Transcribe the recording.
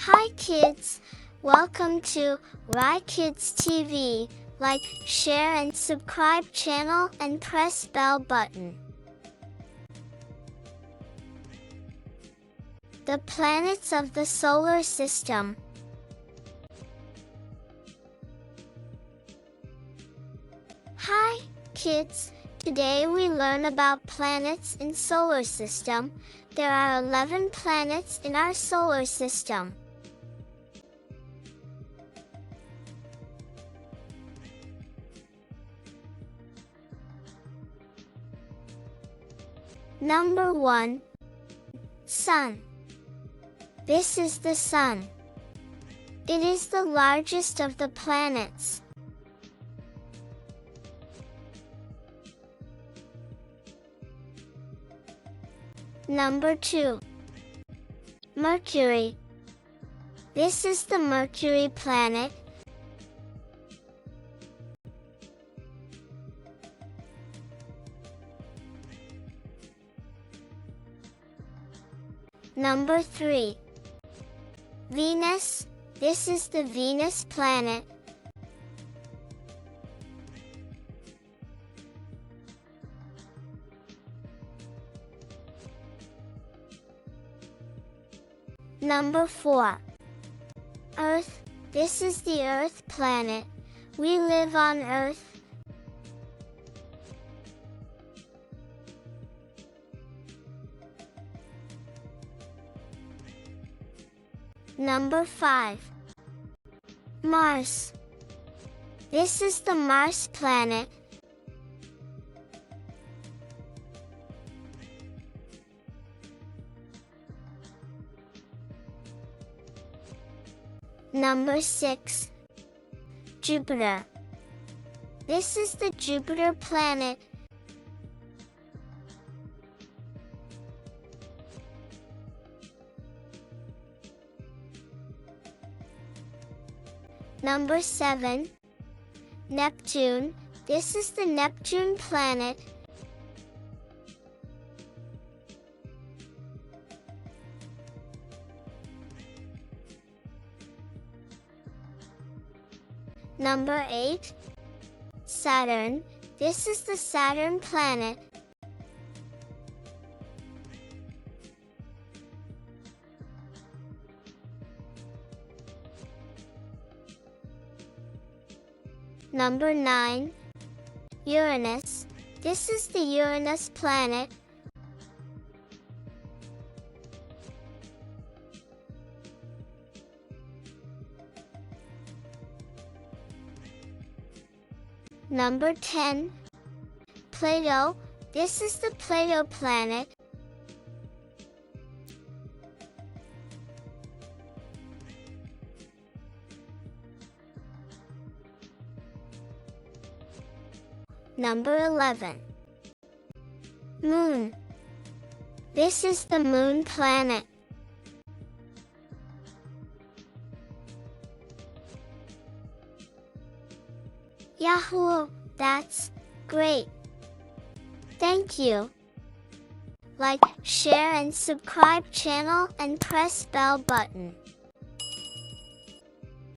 Hi kids, welcome to rai-kidstv. Like, share and subscribe channel and press bell button. The planets of the solar system. Hi kids, today we learn about planets in solar system. There are 11 planets in our solar system. Number 1. Sun. This is the Sun. It is the largest of the planets. Number 2. Mercury. This is the Mercury planet. Number 3. Venus. This is the Venus planet. Number 4. Earth. This is the Earth planet. We live on Earth. Number 5. Mars. This is the Mars planet. Number 6. Jupiter. This is the Jupiter planet. Number 7. Neptune. This is the Neptune planet. Number 8. Saturn. This is the Saturn planet. Number 9. Uranus. This is the Uranus planet. Number 10. Pluto. This is the Pluto planet. Number 11. Moon. This is the Moon planet. Yahoo! That's great! Thank you! Like, share and subscribe channel and press bell button.